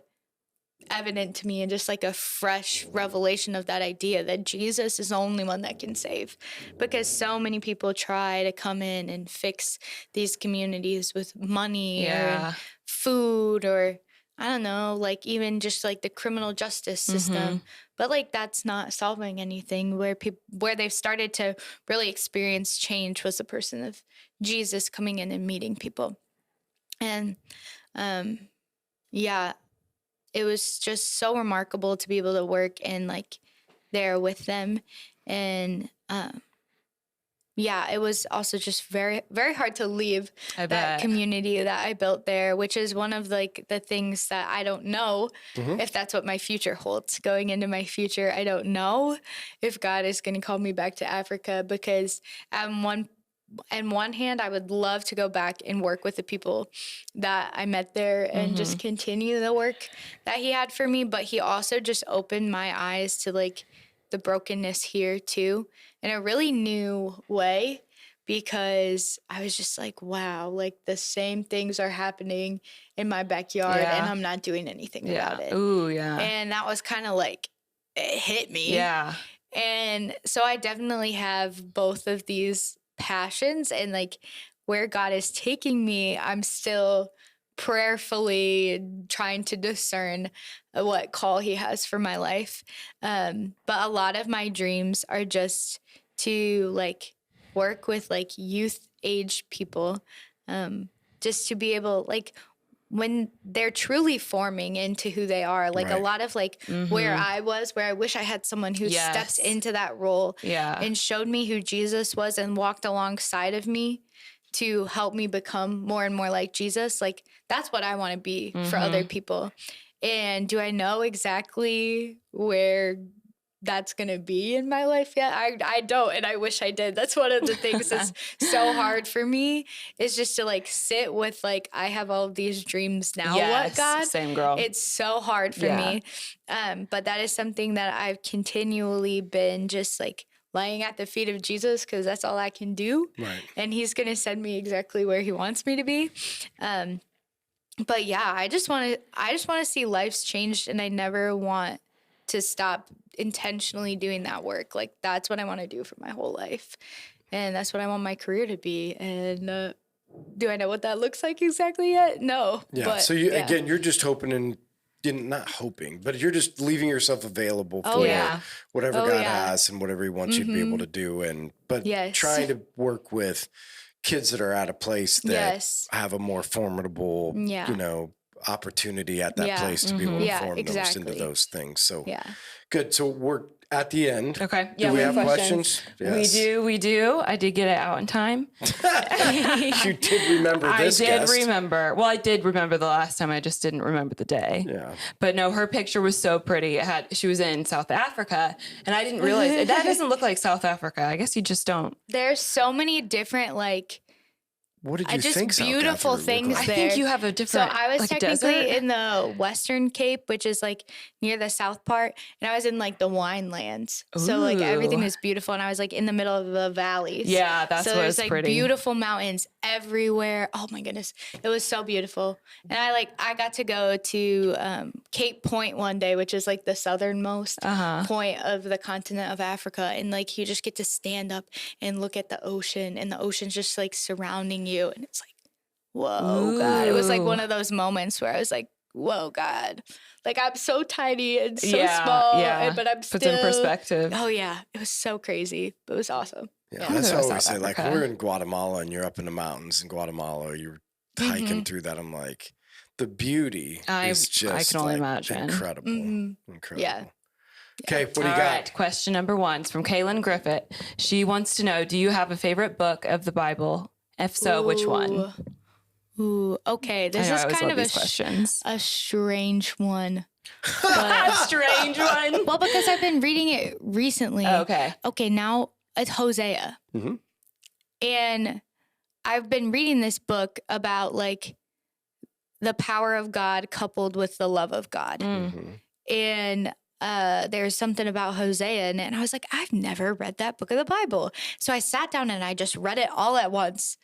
evident to me, and just like a fresh revelation of that idea that Jesus is the only one that can save. Because so many people try to come in and fix these communities with money or food, or I don't know, like even just like the criminal justice system. But like that's not solving anything. Where they've started to really experience change was the person of Jesus coming in and meeting people. And it was just so remarkable to be able to work and like there with them. And it was also just very, very hard to leave that community that I built there, which is one of like the things that I don't know if that's what my future holds. Going into my future, I don't know if God is going to call me back to Africa, because at one on one hand, I would love to go back and work with the people that I met there and just continue the work that he had for me. But he also just opened my eyes to like the brokenness here too in a really new way, because I was just like, wow, like the same things are happening in my backyard and I'm not doing anything about it. Ooh, yeah. And that was kind of like, it hit me. Yeah. And so I definitely have both of these passions, and like where God is taking me, I'm still prayerfully trying to discern what call he has for my life. But a lot of my dreams are just to like work with like youth age people, just to be able, like when they're truly forming into who they are, like a lot of like where I was, where I wish I had someone who stepped into that role and showed me who Jesus was and walked alongside of me to help me become more and more like Jesus. Like that's what I want to be for other people. And do I know exactly where that's going to be in my life yet? I don't, and I wish I did. That's one of the things that's so hard for me, is just to like sit with like, I have all of these dreams now. What, God? Same girl. It's so hard for me. But that is something that I've continually been just like laying at the feet of Jesus, because that's all I can do. Right. And he's going to send me exactly where he wants me to be. But yeah, I just want to see lives changed, and I never want to stop intentionally doing that work. Like that's what I want to do for my whole life. And that's what I want my career to be. And do I know what that looks like exactly yet? No. Yeah. But, So again, you're just hoping and not hoping, but you're just leaving yourself available for whatever God has and whatever he wants you to be able to do. But trying to work with kids that are at a place that have a more formidable, opportunity at that place to be able to form those into those things. So good. So we're at the end. Okay. Do we have questions? Yes. We do. I did get it out in time. You did remember this guest. Remember. Well, I did remember the last time. I just didn't remember the day. Yeah. But no, her picture was so pretty. She was in South Africa, and I didn't realize that doesn't look like South Africa. I guess you just don't. There's so many different what did you think? Just beautiful things like? there. I think you have a different. So I was technically in the Western Cape, which is like near the south part, and I was in like the wine lands. Ooh. So like everything was beautiful, and I was like in the middle of the valleys. Yeah, that's so what there's like pretty. Beautiful mountains everywhere. Oh my goodness, it was so beautiful. And I got to go to Cape Point one day, which is like the southernmost point of the continent of Africa, and like you just get to stand up and look at the ocean, and the ocean's just like surrounding you, and it's like, whoa, God. It was like one of those moments where I was like, whoa, God. Like I'm so tiny and so small, but I'm still. Puts in perspective. Oh yeah, it was so crazy. It was awesome. Yeah, that's what I always say. Like we're in Guatemala and you're up in the mountains in Guatemala, you're hiking through that. I'm like, the beauty is just I can only imagine. Incredible. Incredible. Yeah. Okay, what do you got? All right, question number 1 is from Kaylin Griffith. She wants to know, do you have a favorite book of the Bible? If so, which one? Ooh, okay. This is kind of a strange one. A strange one? Well, because I've been reading it recently. Okay. Okay, now it's Hosea. And I've been reading this book about like the power of God coupled with the love of God. And there's something about Hosea in it. And I was like, I've never read that book of the Bible. So I sat down and I just read it all at once.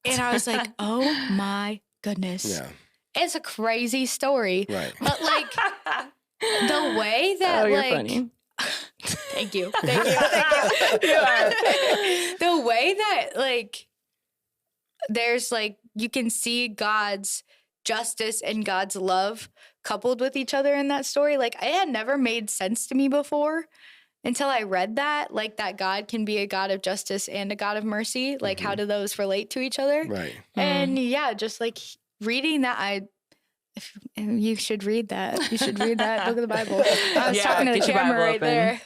And I was like, oh my goodness. Yeah. It's a crazy story. Right. But like the way that you're funny. Thank you. Thank you. You are. The way that like there's like you can see God's justice and God's love coupled with each other in that story. Like it had never made sense to me before until I read that, like that God can be a God of justice and a God of mercy. Like how do those relate to each other? Right. And yeah, just like reading that, you should read that. You should read that book of the Bible. I was talking to the camera right there.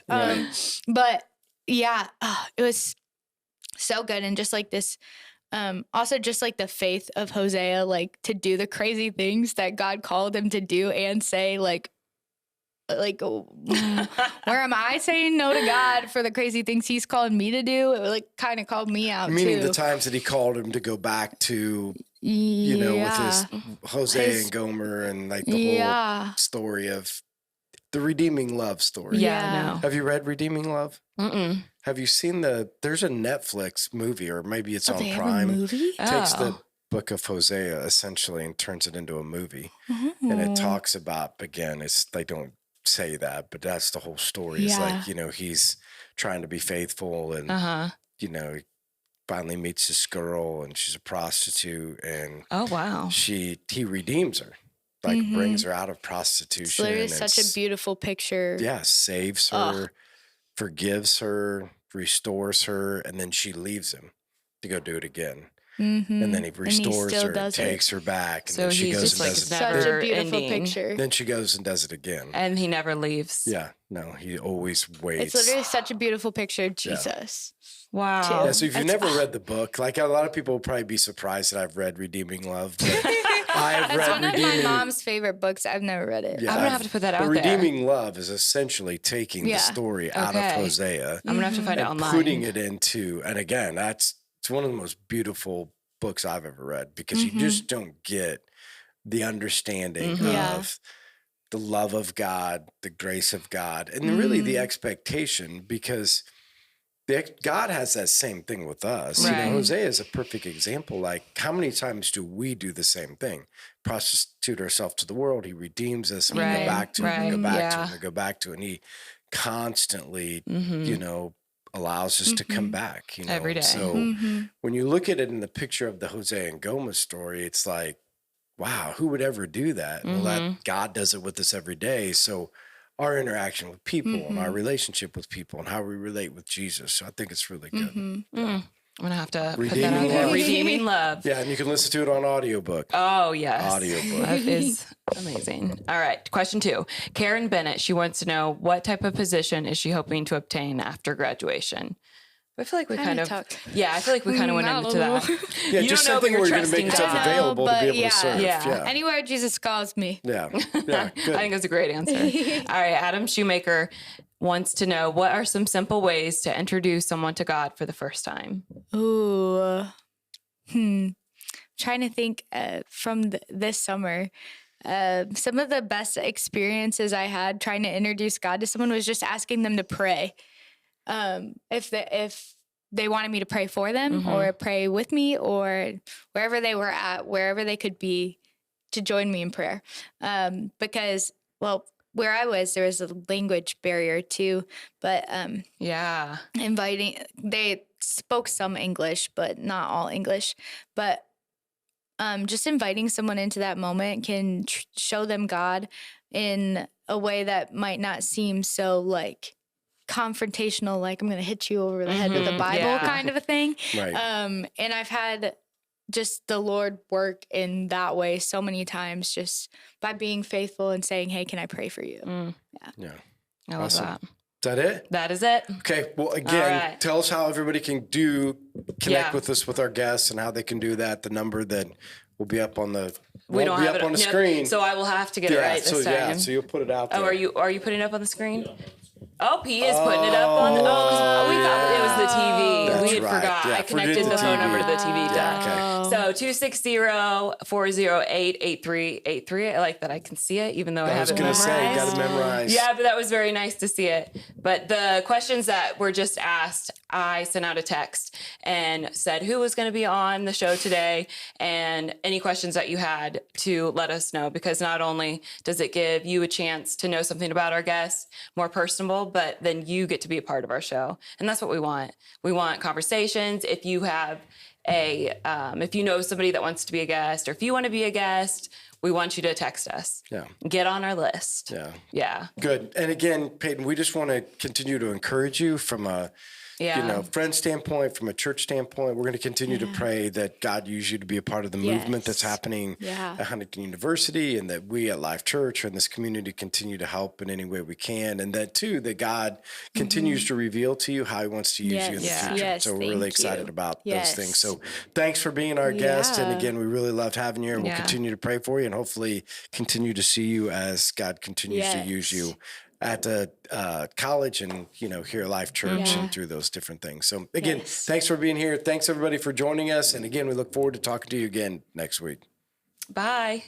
But yeah, it was so good. And just like this, also just like the faith of Hosea, like to do the crazy things that God called him to do and say, like, like, where am I saying no to God for the crazy things he's calling me to do? It like kind of called me out Meaning too. the times that he called him to go back to, you know, with his Jose and Gomer and like the whole story of the redeeming love story. Yeah, no. Have you read Redeeming Love? Mm-mm. Have you seen there's a Netflix movie, or maybe it's on they have a Prime. movie? Takes the book of Hosea essentially and turns it into a movie. And it talks about, again, they don't say that, but that's the whole story. It's like, you know, he's trying to be faithful and, you know, he finally meets this girl and she's a prostitute and he redeems her, like brings her out of prostitution. It's literally such a beautiful picture. Yeah, saves her, forgives her, restores her, and then she leaves him to go do it again. And then he restores her and takes her back. And so then she goes and like does it. Such a beautiful picture. Then she goes and does it again. And he never leaves. Yeah, no, he always waits. It's literally such a beautiful picture of Jesus. Wow. Yeah, so if you've never read the book, like a lot of people will probably be surprised that I've read Redeeming Love. But I've That's read one of my mom's favorite books. I've never read it. Yeah, I'm going to have to put that out but there. Redeeming Love is essentially taking the story out of Hosea. I'm going to have to find it online. Putting it into, and again, it's one of the most beautiful books I've ever read because you just don't get the understanding of the love of God, the grace of God, and really the expectation, because God has that same thing with us. Right. You know, Hosea is a perfect example. Like, how many times do we do the same thing? Prostitute ourselves to the world. He redeems us and we go back to it, we go back to it, we go back to it. And he constantly, you know, allows us to come back, you know, every day. So when you look at it in the picture of the Hosea and Gomer story, it's like, wow, who would ever do that? Well, that God does it with us every day. So our interaction with people and our relationship with people and how we relate with Jesus. So I think it's really good. Yeah. I'm going to have to put that Redeeming out there. Love. Redeeming Love. Yeah, and you can listen to it on audiobook. Oh, yes. Audiobook. That is amazing. All right. Question 2. Karen Bennett, she wants to know, what type of position is she hoping to obtain after graduation? I feel like we kind of I feel like we kind of went into that. Yeah, you just don't know, something but where you're you're going to make yourself trusting God. available to be able to serve. Yeah. Anywhere Jesus calls me. Yeah. Good. I think that's a great answer. All right. Adam Shoemaker wants to know, what are some simple ways to introduce someone to God for the first time? Ooh. Trying to think from this summer. Some of the best experiences I had trying to introduce God to someone was just asking them to pray. If they wanted me to pray for them or pray with me or wherever they were at, wherever they could be, to join me in prayer. Because, well, where I was, there was a language barrier too, but they spoke some English, but not all English. But just inviting someone into that moment can show them God in a way that might not seem so like confrontational, like I'm going to hit you over the head with the Bible kind of a thing. Right. And I've had just the Lord work in that way so many times, just by being faithful and saying, hey, can I pray for you? Yeah. I love that. Is that it? That is it. Okay. Well, again, tell us how everybody can connect with us, with our guests, and how they can do that. The number that will be up on the on the screen. So I will have to get it right this time. Yeah, so you'll put it out there. Oh, are you putting it up on the screen? Oh, he is putting it up on the. Oh, we thought it was the TV. That's we had right. forgot. Yeah, I connected the phone number to the TV. So 260-408-8383. I like that I can see it, even though I haven't memorized. I was going to say, you got to memorize. Yeah, but that was very nice to see it. But the questions that were just asked, I sent out a text and said who was going to be on the show today and any questions that you had to let us know, because not only does it give you a chance to know something about our guests, more personable, but then you get to be a part of our show. And that's what we want. We want conversations. If you have if you know somebody that wants to be a guest, or if you want to be a guest, we want you to text us. Yeah. Get on our list. Yeah. Yeah. Good. And again, Peyton, we just want to continue to encourage you from a Yeah. friend standpoint, from a church standpoint, we're going to continue to pray that God use you to be a part of the movement that's happening at Huntington University, and that we at Life Church and this community continue to help in any way we can. And that too, that God continues to reveal to you how he wants to use you in the future. Yes, So we're really excited about those things. Yes. So thanks for being our guest. And again, we really loved having you, and we'll Yeah. continue to pray for you and hopefully continue to see you as God continues to use you at the college and, here at Life Church and through those different things. So again, thanks for being here. Thanks everybody for joining us. And again, we look forward to talking to you again next week. Bye.